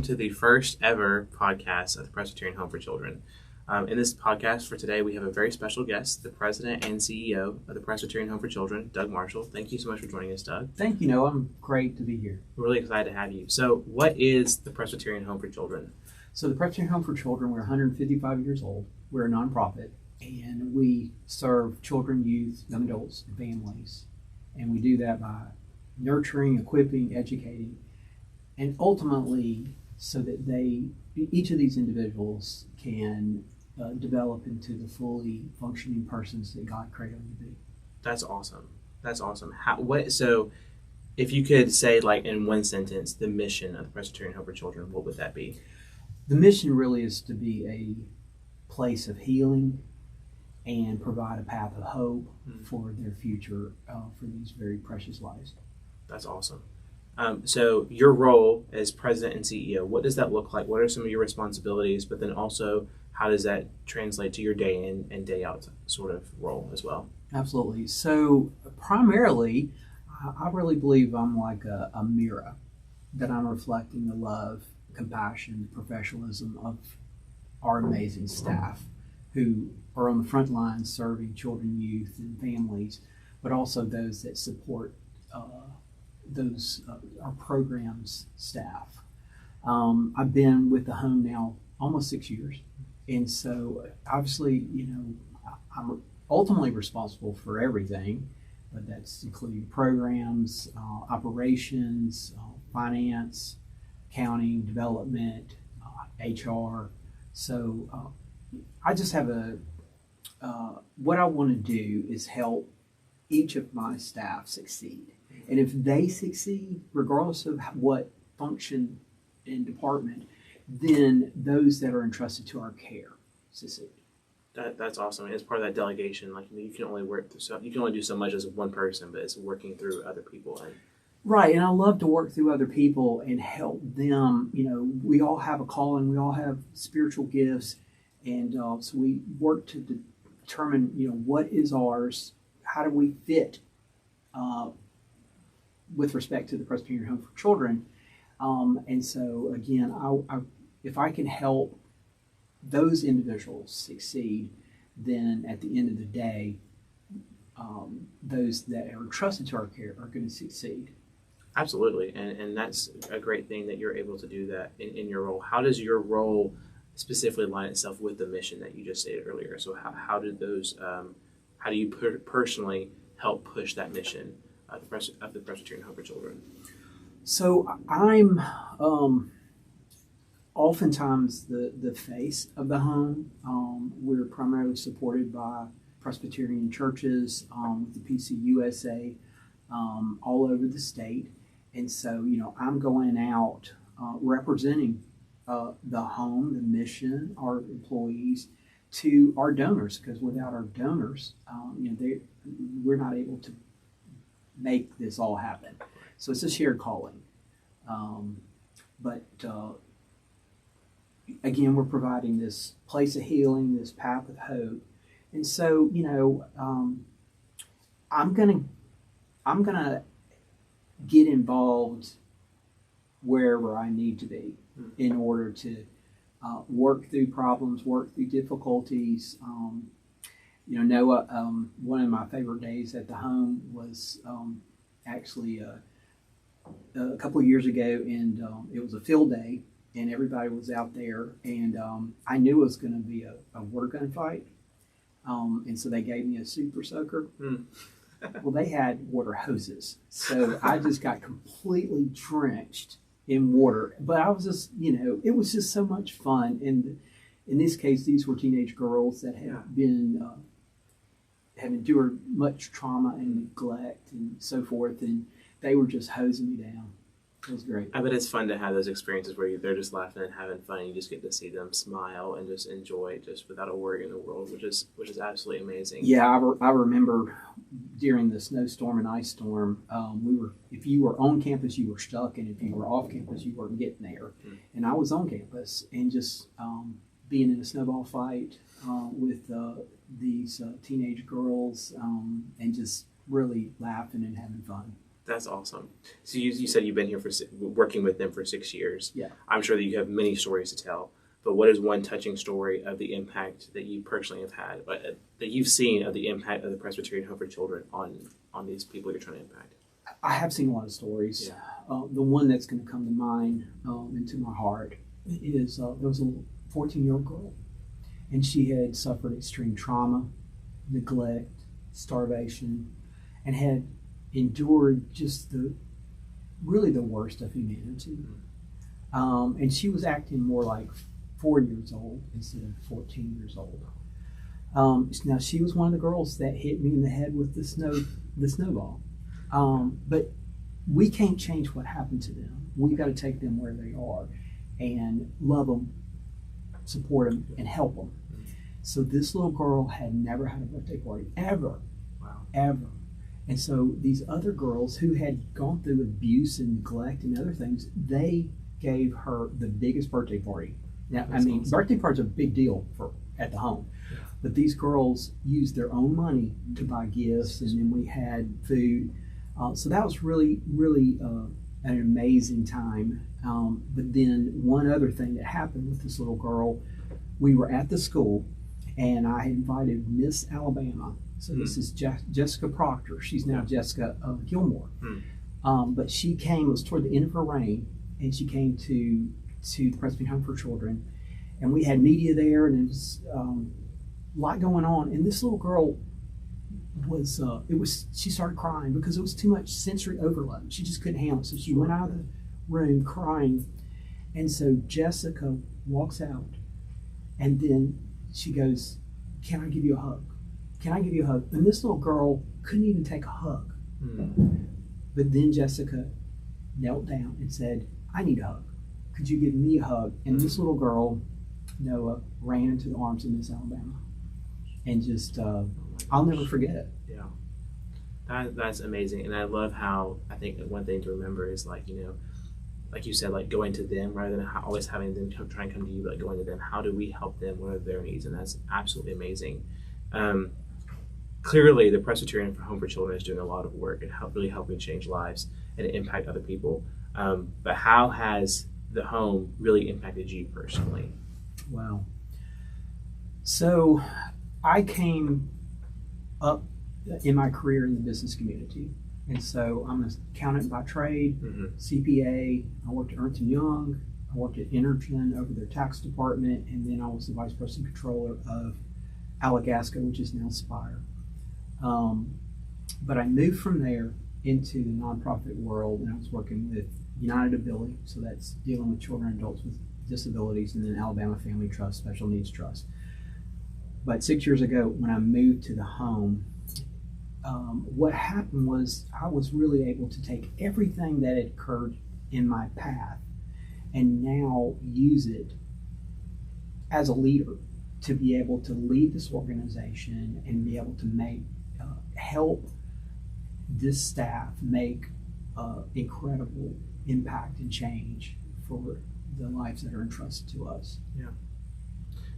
welcome to the first ever podcast of the Presbyterian Home for Children. In this podcast for today, we have a very special guest, the President and CEO of the Presbyterian Home for Children, Doug Marshall. Thank you so much for joining us, Doug. Thank you, Noah. I'm great to be here. We're really excited to have you. So what is the Presbyterian Home for Children? So the Presbyterian Home for Children, we're 155 years old. We're a nonprofit, and we serve children, youth, young adults, and families. And we do that by nurturing, equipping, educating, and ultimately so that each of these individuals can develop into the fully functioning persons that God created them to be. That's awesome. That's awesome. So if you could say, like, in one sentence, the mission of the Presbyterian Home for Children, what would that be? The mission really is to be a place of healing and provide a path of hope for their future, for these very precious lives. That's awesome. So your role as president and CEO, what does that look like? What are some of your responsibilities? But then also, how does that translate to your day in and day out sort of role as well? Absolutely. So primarily, I really believe I'm like a mirror, that I'm reflecting the love, compassion, the professionalism of our amazing staff who are on the front lines serving children, youth, and families, but also those that support our programs staff. I've been with the home now almost 6 years, and so obviously, I'm ultimately responsible for everything, but that's including programs, operations, finance, accounting, development, HR. So I just have what I want to do is help each of my staff succeed. And if they succeed, regardless of what function and department, then those that are entrusted to our care succeed. That's awesome. And it's part of that delegation. Like, you can only do so much as one person, but it's working through other people. Right, and I love to work through other people and help them. We all have a calling. We all have spiritual gifts, and so we work to determine, what is ours. How do we fit with respect to the Presbyterian Home for Children? And so, again, if I can help those individuals succeed, then at the end of the day, those that are entrusted to our care are going to succeed. Absolutely, and that's a great thing that you're able to do that in your role. How does your role specifically line itself with the mission that you just stated earlier? So how do you personally help push that mission of the Presbyterian Home for Children? So I'm oftentimes the face of the home. We're primarily supported by Presbyterian churches with the PCUSA all over the state. And so, I'm going out representing the home, the mission, our employees, to our donors, because without our donors, we're not able to make this all happen. So it's a shared calling. But again, we're providing this place of healing, this path of hope. And so, I'm gonna get involved wherever I need to be in order to work through problems, work through difficulties. Noah, one of my favorite days at the home was actually a couple of years ago, and it was a field day, and everybody was out there, and I knew it was going to be a water gun fight, and so they gave me a super soaker. Well, they had water hoses, so I just got completely drenched in water. But I was just, it was just so much fun. And in this case, these were teenage girls that have endured much trauma and neglect and so forth, and they were just hosing me down. It was great. I bet it's fun to have those experiences where they're just laughing and having fun, and you just get to see them smile and just enjoy it just without a worry in the world, which is absolutely amazing. Yeah, I remember during the snowstorm and ice storm, if you were on campus, you were stuck, and if you were off campus, you weren't getting there. And I was on campus, and just being in a snowball fight with these teenage girls, and just really laughing and having fun. That's awesome. So you said you've been here working with them for 6 years. Yeah. I'm sure that you have many stories to tell. But what is one touching story of the impact that you personally have had, that you've seen of the impact of the Presbyterian Home for Children on these people you're trying to impact? I have seen a lot of stories. Yeah. The one that's going to come to mind into my heart is there was a 14-year-old girl, and she had suffered extreme trauma, neglect, starvation, and had endured just really the worst of humanity. And she was acting more like 4 years old instead of 14 years old. Now she was one of the girls that hit me in the head with the snowball. But we can't change what happened to them. We've got to take them where they are and love them, support them, and help them. So this little girl had never had a birthday party, ever. Wow. Ever. And so these other girls who had gone through abuse and neglect and other things, they gave her the biggest birthday party. Now, That's awesome. Birthday parties are a big deal at the home. Yeah. But these girls used their own money to buy gifts, and then we had food. So that was really, really an amazing time. But then one other thing that happened with this little girl, we were at the school, and I had invited Miss Alabama. So this is Jessica Proctor. She's now Jessica Gilmore. But she came, it was toward the end of her reign, and she came to the Presbyterian Home for Children. And we had media there, and it was a lot going on. And this little girl she started crying because it was too much sensory overload. She just couldn't handle it. So she went out of the room crying. And so Jessica walks out, and then she goes, "Can I give you a hug? Can I give you a hug?" And this little girl couldn't even take a hug. But then Jessica knelt down and said, "I need a hug. Could you give me a hug?" And this little girl, Noah, ran into the arms of Miss Alabama. And just, I'll never forget it. Yeah. That's amazing. And I love how, I think one thing to remember is like you said, like going to them rather than always having them try and come to you, but like going to them. How do we help them? What are their needs? And that's absolutely amazing. Clearly, the Presbyterian Home for Children is doing a lot of work and really helping change lives and impact other people. But how has the home really impacted you personally? Wow. So I came up in my career in the business community. And so I'm an accountant by trade, CPA. I worked at Ernst & Young. I worked at Energen over their tax department. And then I was the vice president controller of Alagasca, which is now Spire. But I moved from there into the nonprofit world, and I was working with United Ability, so that's dealing with children and adults with disabilities, and then Alabama Family Trust, Special Needs Trust. But 6 years ago, when I moved to the home, what happened was I was really able to take everything that had occurred in my path and now use it as a leader to be able to lead this organization and be able to help this staff make incredible impact and change for the lives that are entrusted to us. Yeah,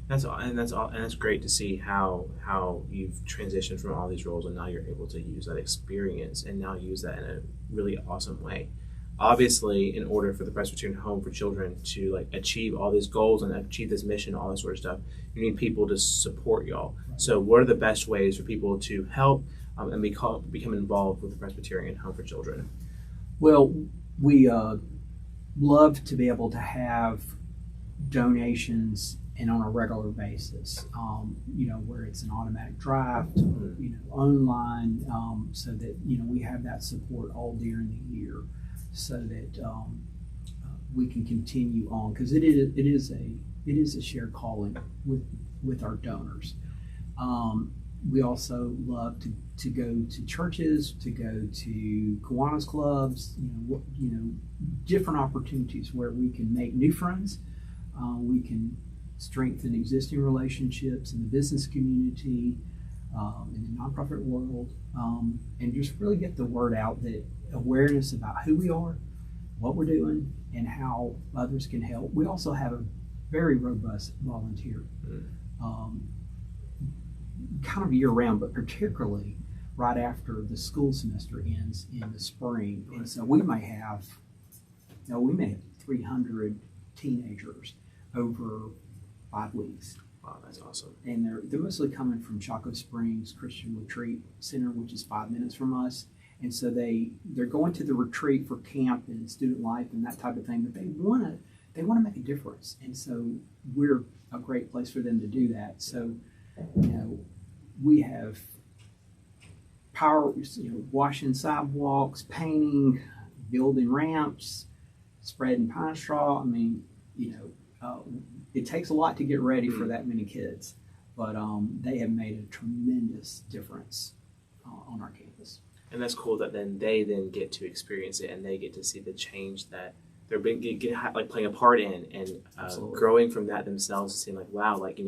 that's great to see how you've transitioned from all these roles, and now you're able to use that experience and now use that in a really awesome way. Obviously, in order for the Presbyterian Home for Children to achieve all these goals and achieve this mission, all that sort of stuff, you need people to support y'all. Right. So what are the best ways for people to help and become involved with the Presbyterian Home for Children? Well, we love to be able to have donations and on a regular basis, where it's an automatic draft, online, so that, we have that support all during the year, so that we can continue on, because it is a shared calling with our donors. We also love to go to churches, to go to Kiwanis clubs, different opportunities where we can make new friends. We can strengthen existing relationships in the business community, in the nonprofit world, and just really get the word out, that awareness about who we are, what we're doing, and how others can help. We also have a very robust volunteer, kind of year round, but particularly right after the school semester ends in the spring. And so we may have 300 teenagers over 5 weeks. Wow, that's awesome. And they're mostly coming from Chaco Springs Christian Retreat Center, which is 5 minutes from us. And so they're going to the retreat for camp and student life and that type of thing, but they want to make a difference. And so we're a great place for them to do that. So, we have washing sidewalks, painting, building ramps, spreading pine straw. I mean, it takes a lot to get ready for that many kids, but they have made a tremendous difference on our campus. And that's cool that they get to experience it and they get to see the change that they're playing a part in, and growing from that themselves, and seeing like, wow, like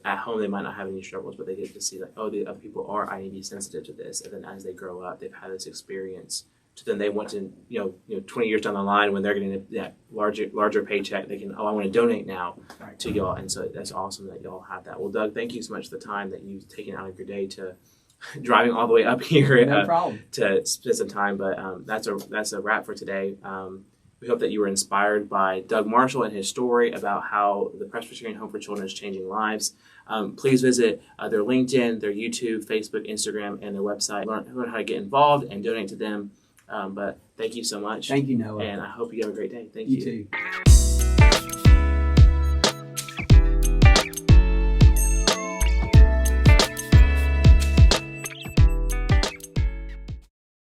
at home they might not have any struggles, but they get to see like, oh, the other people I need to be sensitive to this, and then as they grow up, they've had this experience. So then they want to, 20 years down the line when they're getting that larger paycheck, they can, I want to donate now to y'all. And so that's awesome that y'all have that. Well, Doug, thank you so much for the time that you've taken out of your day to driving all the way up here to spend some time. But that's a wrap for today. We hope that you were inspired by Doug Marshall and his story about how the Presbyterian Home for Children is changing lives. Please visit their LinkedIn, their YouTube, Facebook, Instagram, and their website. Learn how to get involved and donate to them. But thank you so much. Thank you, Noah. And I hope you have a great day. Thank you. You too.